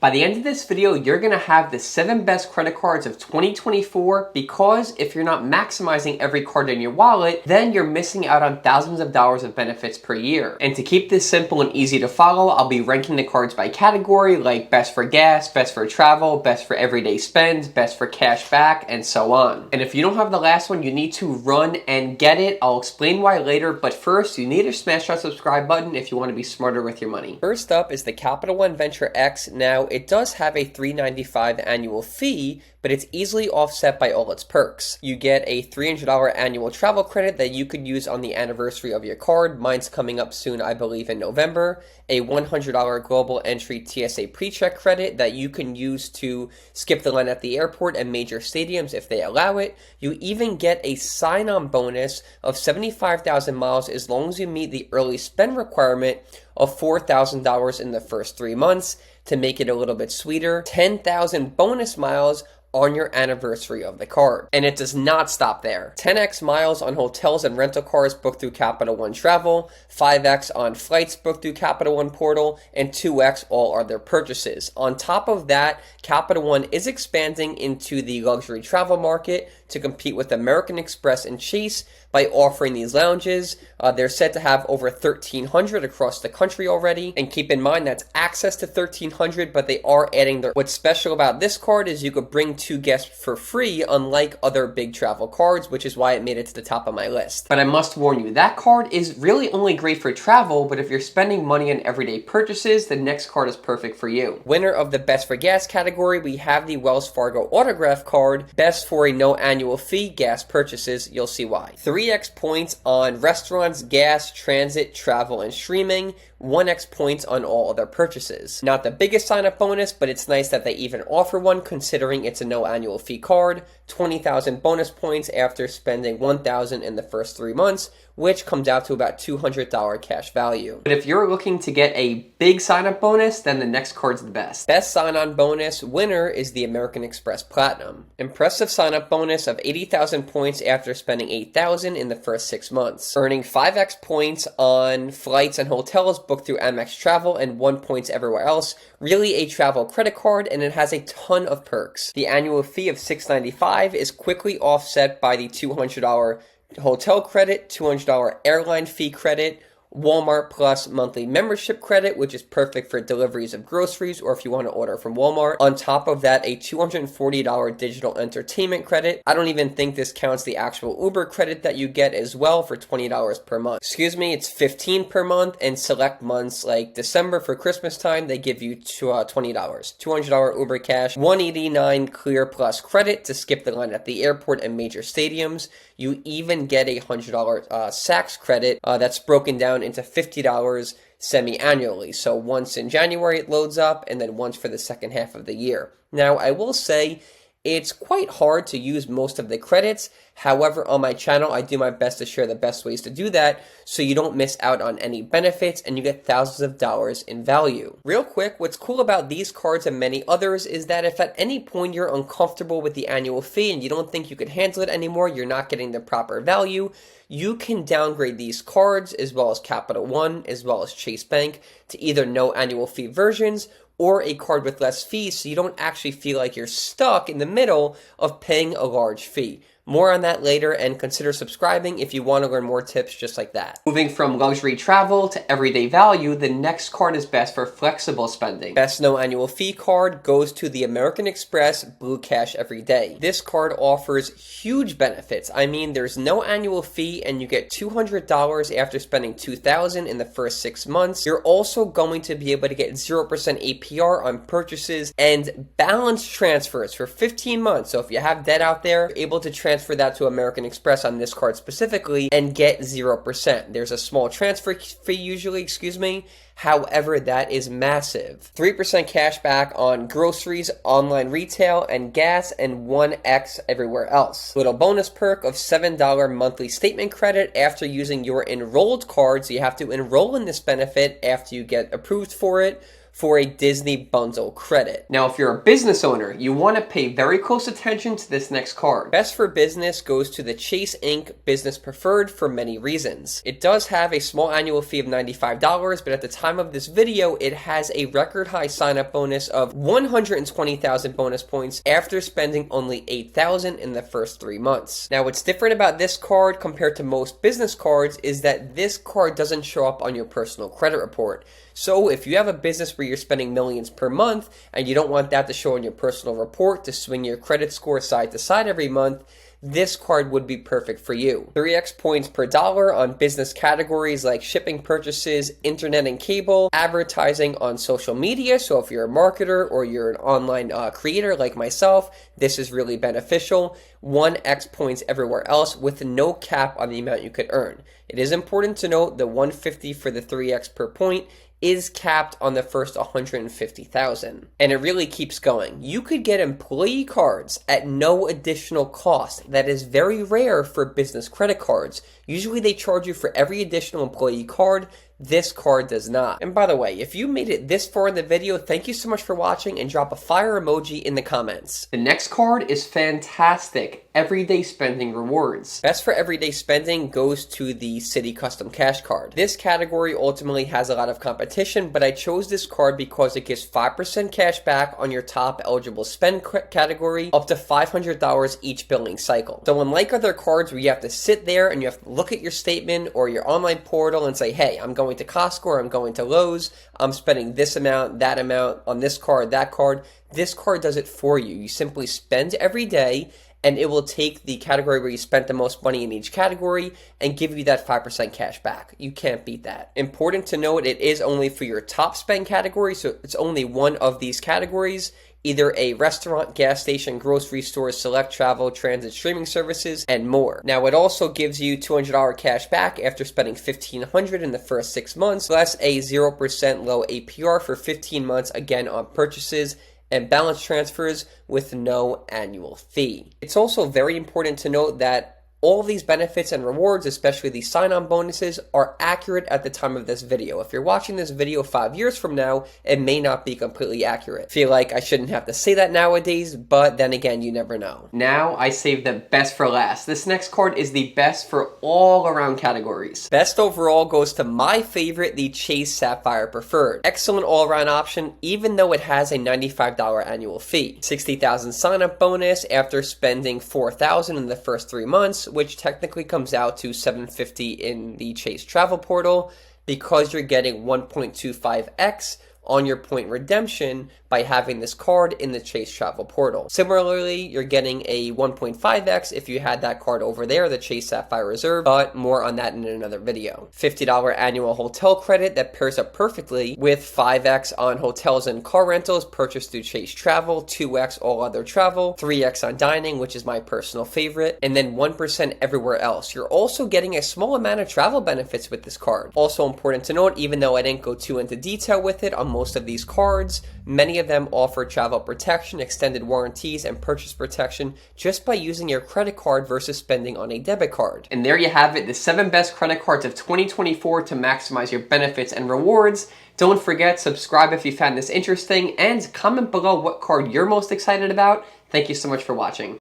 By the end of this video, you're going to have the 7 best credit cards of 2024 because if you're not maximizing every card in your wallet, then you're missing out on thousands of dollars of benefits per year. And to keep this simple and easy to follow, I'll be ranking the cards by category, like best for gas, best for travel, best for everyday spends, best for cash back, and so on. And if you don't have the last one, you need to run and get it. I'll explain why later, but first, you need to smash that subscribe button if you want to be smarter with your money. First up is the Capital One Venture X. Now, it does have a $395 annual fee, but it's easily offset by all its perks. You get a $300 annual travel credit that you could use on the anniversary of your card. Mine's coming up soon, I believe in November. A $100 global entry TSA pre-check credit that you can use to skip the line at the airport and major stadiums if they allow it. You even get a sign-on bonus of 75,000 miles as long as you meet the early spend requirement of $4,000 in the first 3 months. To make it a little bit sweeter, 10,000 bonus miles on your anniversary of the card. And it does not stop there. 10x miles on hotels and rental cars booked through Capital One Travel, 5x on flights booked through Capital One Portal, and 2x all other purchases. On top of that, Capital One is expanding into the luxury travel market to compete with American Express and Chase by offering these lounges. They're said to have over 1,300 across the country already. And keep in mind, that's access to 1,300, but they are adding their... What's special about this card is you could bring 2 guests for free, unlike other big travel cards, which is why it made it to the top of my list. But I must warn you, that card is really only great for travel, but if you're spending money on everyday purchases, the next card is perfect for you. Winner of the Best for Gas category, we have the Wells Fargo Autograph card, best for a no annual fee gas purchases. You'll see why. 3x points on restaurants, gas, transit, travel, and streaming. 1x points on all other purchases. Not the biggest sign-up bonus, but it's nice that they even offer one considering it's a no annual fee card. 20,000 bonus points after spending 1,000 in the first 3 months, which comes out to about $200 cash value. But if you're looking to get a big sign-up bonus, then the next card's the best. Best sign-on bonus winner is the American Express Platinum. Impressive sign-up bonus of 80,000 points after spending 8,000 in the first 6 months. Earning 5x points on flights and hotels booked through Amex Travel and 1 points everywhere else. Really a travel credit card, and it has a ton of perks. The annual fee of $695 is quickly offset by the $200 hotel credit, $200 airline fee credit, Walmart Plus monthly membership credit, which is perfect for deliveries of groceries or if you want to order from Walmart. On top of that, a $240 digital entertainment credit. I don't even think this counts the actual Uber credit that you get as well for $20 per month. Excuse me, it's $15 per month, and select months like December for Christmas time, they give you $20. $200 Uber cash, $189 Clear Plus credit to skip the line at the airport and major stadiums. You even get a $100 Saks credit that's broken down into $50 semi-annually. So once in January it loads up, and then once for the second half of the year. Now, I will say it's quite hard to use most of the credits. However, on my channel, I do my best to share the best ways to do that so you don't miss out on any benefits and you get thousands of dollars in value. Real quick, what's cool about these cards and many others is that if at any point you're uncomfortable with the annual fee and you don't think you can handle it anymore, you're not getting the proper value, you can downgrade these cards as well as Capital One, as well as Chase Bank to either no annual fee versions or a card with less fees so you don't actually feel like you're stuck in the middle of paying a large fee. More on that later, and consider subscribing if you want to learn more tips just like that. Moving from luxury travel to everyday value, the next card is best for flexible spending. Best no annual fee card goes to the American Express Blue Cash Everyday. This card offers huge benefits. I mean, there's no annual fee and you get $200 after spending $2,000 in the first 6 months. You're also going to be able to get 0% APR on purchases and balance transfers for 15 months. So if you have debt out there, you're able to transfer that to American Express on this card specifically and get 0%. There's a small transfer fee usually, However, that is massive. 3% cash back on groceries, online retail, and gas, and 1x everywhere else. Little bonus perk of $7 monthly statement credit after using your enrolled card, so you have to enroll in this benefit after you get approved for it. for a Disney bundle credit. Now, if you're a business owner, you want to pay very close attention to this next card. Best for Business goes to the Chase Inc. Business Preferred for many reasons. It does have a small annual fee of $95, but at the time of this video, it has a record high sign-up bonus of 120,000 bonus points after spending only 8,000 in the first 3 months. Now, what's different about this card compared to most business cards is that this card doesn't show up on your personal credit report. So if you have a business where you're spending millions per month and you don't want that to show on your personal report to swing your credit score side to side every month, this card would be perfect for you. 3x points per dollar on business categories like shipping purchases, internet and cable, advertising on social media. So if you're a marketer or you're an online creator like myself, this is really beneficial. 1x points everywhere else with no cap on the amount you could earn. It is important to note the 150 for the 3x per point is capped on the first 150,000. And it really keeps going. You could get employee cards at no additional cost. That is very rare for business credit cards. Usually they charge you for every additional employee card. This card does not. And by the way, if you made it this far in the video, thank you so much for watching and drop a fire emoji in the comments. The next card is fantastic. Everyday spending rewards. Best for everyday spending goes to the Citi Custom Cash Card. This category ultimately has a lot of competition, but I chose this card because it gives 5% cash back on your top eligible spend category, up to $500 each billing cycle. So unlike other cards where you have to sit there and you have to look at your statement or your online portal and say, hey, I'm going to Costco or I'm going to Lowe's, I'm spending this amount, that amount on this card, that card. This card does it for you. You simply spend every day and it will take the category where you spent the most money in each category and give you that 5% cash back. You can't beat that. Important to note, it is only for your top spend category, so it's only one of these categories, either a restaurant, gas station, grocery store, select travel, transit streaming services, and more. Now, it also gives you $200 cash back after spending $1,500 in the first 6 months, plus a 0% low APR for 15 months, again on purchases and balance transfers with no annual fee. It's also very important to note that all of these benefits and rewards, especially the sign-on bonuses, are accurate at the time of this video. If you're watching this video 5 years from now, it may not be completely accurate. Feel like I shouldn't have to say that nowadays, but then again, you never know. Now, I saved the best for last. This next card is the best for all around categories. Best overall goes to my favorite, the Chase Sapphire Preferred. Excellent all-around option, even though it has a $95 annual fee. 60,000 sign-up bonus after spending $4,000 in the first 3 months, which technically comes out to $750 in the Chase Travel Portal, because you're getting 1.25x on your point redemption by having this card in the Chase Travel Portal. Similarly, you're getting a 1.5x if you had that card over there, the Chase Sapphire Reserve, but more on that in another video. $50 annual hotel credit that pairs up perfectly with 5x on hotels and car rentals purchased through Chase Travel, 2x all other travel, 3x on dining, which is my personal favorite, and then 1% everywhere else. You're also getting a small amount of travel benefits with this card. Also important to note, even though I didn't go too into detail with it on most of these cards, many of them offer travel protection, extended warranties, and purchase protection just by using your credit card versus spending on a debit card. And there you have it, the 7 best credit cards of 2024 to maximize your benefits and rewards. Don't forget, subscribe if you found this interesting, and comment below what card you're most excited about. Thank you so much for watching.